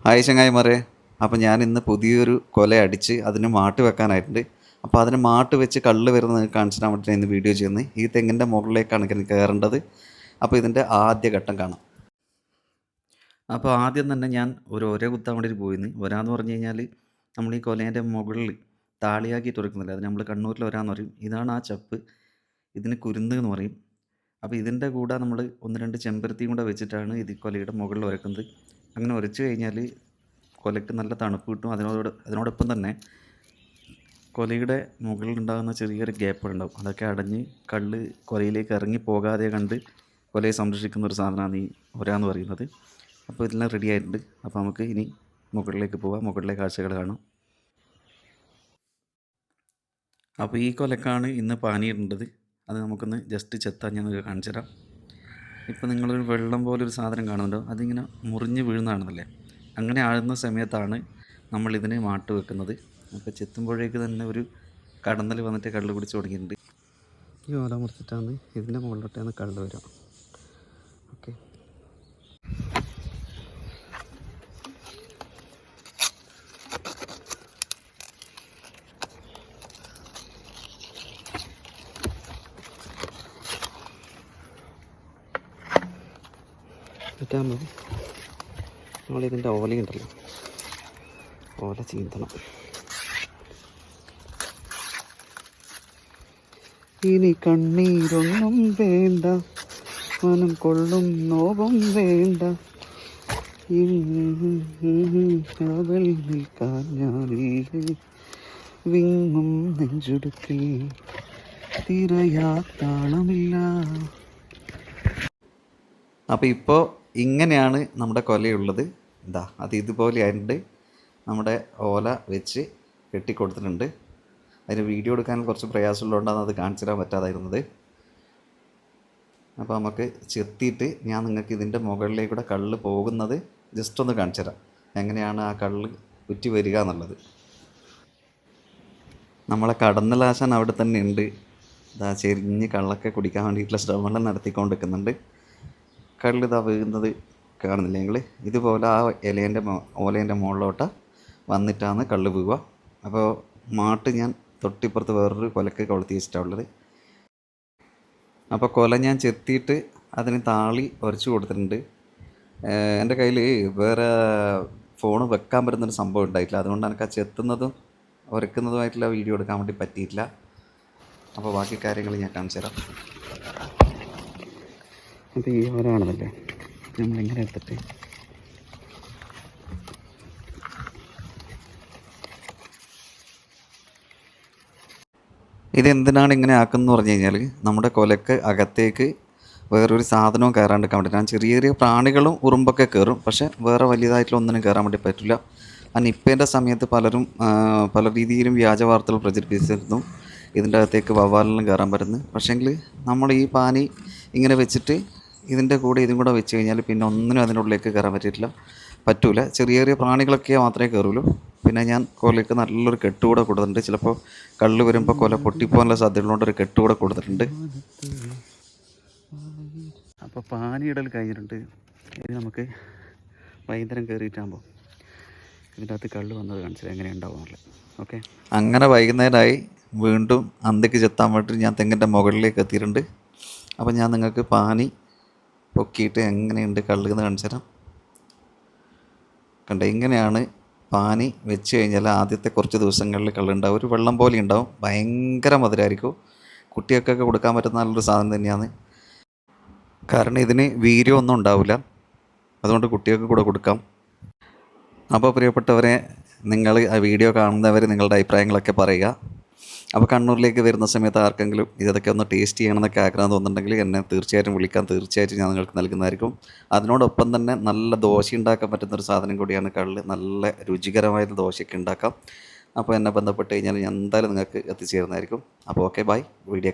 Hi ചങ്ങായിമാരെ. അപ്പോൾ ഞാൻ ഇന്ന് പുതിയൊരു കൊല അടിച്ച് അതിന് മാട്ട് വെക്കാനായിട്ടുണ്ട്. അപ്പോൾ അതിന് മാട്ട് വെച്ച് കള്ള് വരുന്നത് നിങ്ങൾക്ക് കാണിച്ചു തരാൻ വേണ്ടിയിട്ട് ഇന്ന് വീഡിയോ ചെയ്യുന്നത്. ഈ തെങ്ങിൻ്റെ മുകളിലേക്കാണ് എനിക്ക് കയറേണ്ടത്. അപ്പോൾ ഇതിൻ്റെ ആദ്യ ഘട്ടം കാണാം. അപ്പോൾ ആദ്യം തന്നെ ഞാൻ ഒരു ഒര കുത്താൻ വേണ്ടിയിട്ട് പോയിന്ന്. ഒരാന്ന് പറഞ്ഞു കഴിഞ്ഞാൽ നമ്മൾ ഈ കൊലേൻ്റെ മുകളിൽ താളിയാക്കിയിട്ട് ഉറക്കുന്നില്ല, അത് നമ്മൾ കണ്ണൂരിൽ ഒരാന്ന് പറയും. ഇതാണ് ആ ചപ്പ്. ഇതിന് കുരുന്ന് എന്ന് പറയും. അപ്പോൾ ഇതിൻ്റെ കൂടെ നമ്മൾ 1-2 ചെമ്പരത്തിയും കൂടെ വെച്ചിട്ടാണ് ഇത് കൊലയുടെ മുകളിൽ ഉരക്കുന്നത്. അങ്ങനെ ഉരച്ച് കഴിഞ്ഞാൽ കൊലയ്ക്ക് നല്ല തണുപ്പ് കിട്ടും. അതിനോടൊപ്പം തന്നെ കൊലയുടെ മുകളിലുണ്ടാകുന്ന ചെറിയൊരു ഗ്യാപ്പ് ഉണ്ടാവും, അതൊക്കെ അടഞ്ഞ് കള്ള് കൊലയിലേക്ക് ഇറങ്ങി പോകാതെ കണ്ട് കൊലയെ സംരക്ഷിക്കുന്ന ഒരു സാധനമാണ് ഈ ഒരാന്ന് പറയുന്നത്. അപ്പോൾ ഇതെല്ലാം റെഡി ആയിട്ടുണ്ട്. അപ്പോൾ നമുക്ക് ഇനി മുകളിലേക്ക് പോവാം, മുകളിലെ കാഴ്ചകൾ കാണാം. അപ്പോൾ ഈ കൊലക്കാണ് ഇന്ന് പാനിയിടേണ്ടത്. അത് നമുക്കൊന്ന് ജസ്റ്റ് ചെത്താൻ ഞാൻ കാണിച്ചു തരാം. ഇപ്പോൾ നിങ്ങളൊരു വെള്ളം പോലൊരു സാധനം കാണുന്നുണ്ടോ, അതിങ്ങനെ മുറിഞ്ഞ് വീഴുന്നതാണെന്നല്ലേ, അങ്ങനെ ആഴുന്ന സമയത്താണ് നമ്മളിതിന് മാട്ട് വെക്കുന്നത്. അപ്പോൾ ചെത്തുമ്പോഴേക്ക് തന്നെ ഒരു കടന്നൽ വന്നിട്ട് കള്ള് പിടിച്ച് തുടങ്ങിയിട്ടുണ്ട്. ഈ ഓല മുറിച്ചിട്ടാണ് ഇതിൻ്റെ മുകളിലോട്ടാണ് കള്ള് വരിക. ഓക്കെ, മറ്റാകുമ്പോൾ നമ്മളിതിൻ്റെ ഓലയുണ്ടല്ലോ, ഓല ചീന്തണം. ഇനി കണ്ണീരൊന്നും വേണ്ട, മനം കൊള്ളും നോവും വേണ്ട, അവൾ നിൽക്കാൻ ഞാനില്ലേ, വിങ്ങും നെഞ്ചുടുക്കിൽ തിരയാത്താളമില്ല. അപ്പോൾ ഇപ്പോൾ ഇങ്ങനെയാണ് നമ്മുടെ കൊലയുള്ളത്. എന്താ അത് ഇതുപോലെ ആയിട്ടുണ്ട്. നമ്മുടെ ഓല വെച്ച് കെട്ടിക്കൊടുത്തിട്ടുണ്ട്. അതിന് വീഡിയോ എടുക്കാൻ കുറച്ച് പ്രയാസമുള്ളതുകൊണ്ടാണ് അത് കാണിച്ചു തരാൻ പറ്റാതായിരുന്നത്. അപ്പോൾ നമുക്ക് ചെത്തിയിട്ട് ഞാൻ നിങ്ങൾക്ക് ഇതിൻ്റെ മുകളിലേക്കൂടെ കള്ള് പോകുന്നത് ജസ്റ്റ് ഒന്ന് കാണിച്ചു തരാം, എങ്ങനെയാണ് ആ കള്ള് ഉറ്റി വരിക എന്നുള്ളത്. നമ്മളെ കടന്നലാശാൻ അവിടെ തന്നെ ഉണ്ട്. ഇതാ ചെരിഞ്ഞ് കള്ളൊക്കെ കുടിക്കാൻ വേണ്ടിയിട്ടുള്ള ശ്രമങ്ങൾ നടത്തിക്കൊണ്ടിരിക്കുന്നുണ്ട്. കള്ള് ഇതാ വീഴുന്നത് കാണുന്നില്ല നിങ്ങൾ. ഇതുപോലെ ആ ഓലേൻ്റെ മുകളിലോട്ട് വന്നിട്ടാണ് കള്ള് വീഴുക. അപ്പോൾ മാട്ട് ഞാൻ തൊട്ടിപ്പുറത്ത് വേറൊരു കൊലക്ക് കൊളുത്തി വെച്ചിട്ടുള്ളത്. അപ്പോൾ കൊല ഞാൻ ചെത്തിയിട്ട് അതിന് താളി ഉരച്ച് കൊടുത്തിട്ടുണ്ട്. എൻ്റെ കയ്യിൽ വേറെ ഫോൺ വെക്കാൻ പറ്റുന്നൊരു സംഭവം ഉണ്ടായിട്ടില്ല, അതുകൊണ്ട് എനിക്ക് ആ ചെത്തുന്നതും ഉരക്കുന്നതുമായിട്ടുള്ള വീഡിയോ എടുക്കാൻ വേണ്ടി പറ്റിയിട്ടില്ല. അപ്പോൾ ബാക്കി കാര്യങ്ങൾ ഞാൻ കാണിച്ചു തരാം. അപ്പോൾ ഈ ഓലാണെന്നല്ലേ നമ്മളിങ്ങനെ എടുത്തിട്ട് ഇതെന്തിനാണ് ഇങ്ങനെ ആക്കുന്നതെന്ന് പറഞ്ഞു കഴിഞ്ഞാൽ നമ്മുടെ കൊലക്ക് അകത്തേക്ക് വേറൊരു സാധനവും കയറാണ്ടിരിക്കാൻ വേണ്ടി. ഞാൻ ചെറിയ ചെറിയ പ്രാണികളും ഉറുമ്പൊക്കെ കയറും, പക്ഷേ വേറെ വലിയതായിട്ടുള്ള ഒന്നിനും കയറാൻ വേണ്ടി പറ്റില്ല. ആ നിപ്പേൻ്റെ സമയത്ത് പലരും പല രീതിയിലും വ്യാജ വാർത്തകൾ പ്രചരിപ്പിച്ചിരുന്നു, ഇതിൻ്റെ അകത്തേക്ക് വവ്വാലിനും കയറാൻ പറ്റുന്നു. പക്ഷേങ്കിൽ നമ്മൾ ഈ പാനി ഇങ്ങനെ വെച്ചിട്ട് ഇതിൻ്റെ കൂടെ ഇതും കൂടെ വെച്ച് കഴിഞ്ഞാൽ പിന്നെ ഒന്നിനും അതിൻ്റെ ഉള്ളിലേക്ക് കയറാൻ പറ്റൂല. ചെറിയ ചെറിയ പ്രാണികളൊക്കെ മാത്രമേ കയറുള്ളൂ. പിന്നെ ഞാൻ കൊലയ്ക്ക് നല്ലൊരു കെട്ടുകൂടെ കൊടുത്തിട്ടുണ്ട്. ചിലപ്പോൾ കള്ള് വരുമ്പോൾ കൊല പൊട്ടിപ്പോകാനുള്ള സാധ്യതകളുകൊണ്ട് ഒരു കെട്ടുകൂടെ കൊടുത്തിട്ടുണ്ട്. അപ്പോൾ പാനിയിടൽ കഴിഞ്ഞിട്ടുണ്ട്. ഇനി നമുക്ക് വൈകുന്നേരം കയറിയിട്ടാകുമ്പോൾ ഇതിൻ്റെ അകത്ത് കള്ള് വന്നത് കാണിച്ചത് എങ്ങനെ ഉണ്ടാവുമല്ലോ. ഓക്കെ, അങ്ങനെ വൈകുന്നേരമായി വീണ്ടും അന്തിക്ക് ചെത്താൻ വേണ്ടി ഞാൻ തെങ്ങിൻ്റെ മുകളിലേക്ക് എത്തിയിട്ടുണ്ട്. അപ്പോൾ ഞാൻ നിങ്ങൾക്ക് പാനി പൊക്കിയിട്ട് എങ്ങനെയുണ്ട് കള്ള് എന്ന് കാണിച്ചു തരാം. കണ്ടോ, ഇങ്ങനെയാണ് പാനി വെച്ച് കഴിഞ്ഞാൽ ആദ്യത്തെ കുറച്ച് ദിവസങ്ങളിൽ കള്ളുണ്ടാവും. ഒരു വെള്ളം പോലെ ഉണ്ടാവും, ഭയങ്കര മധുരമായിരിക്കും. കുട്ടികൾക്കൊക്കെ കൊടുക്കാൻ പറ്റുന്ന നല്ലൊരു സാധനം തന്നെയാണ്. കാരണം ഇതിന് വീര്യം ഒന്നും ഉണ്ടാവില്ല, അതുകൊണ്ട് കുട്ടികൾക്ക് കൂടെ കൊടുക്കാം. അപ്പോൾ പ്രിയപ്പെട്ടവരെ, നിങ്ങൾ ആ വീഡിയോ കാണുന്നവർ നിങ്ങളുടെ അഭിപ്രായങ്ങളൊക്കെ പറയുക. അപ്പോൾ കണ്ണൂരിലേക്ക് വരുന്ന സമയത്ത് ആർക്കെങ്കിലും ഇതൊക്കെ ഒന്ന് ടേസ്റ്റ് ചെയ്യണമെന്നൊക്കെ ആഗ്രഹം തോന്നുന്നുണ്ടെങ്കിൽ എന്നെ തീർച്ചയായിട്ടും വിളിക്കാം. തീർച്ചയായിട്ടും ഞാൻ നിങ്ങൾക്ക് നൽകുന്നതായിരിക്കും. അതിനോടൊപ്പം തന്നെ നല്ല ദോശ ഉണ്ടാക്കാൻ പറ്റുന്നൊരു സാധനം കൂടിയാണ് കള്ള്. നല്ല രുചികരമായിട്ട് ദോശയൊക്കെ ഉണ്ടാക്കാം. അപ്പോൾ എന്നെ ബന്ധപ്പെട്ട് കഴിഞ്ഞാൽ ഞാൻ എന്തായാലും നിങ്ങൾക്ക് എത്തിച്ചേരുന്നതായിരിക്കും. അപ്പോൾ ഓക്കെ, ബൈ. വീഡിയോ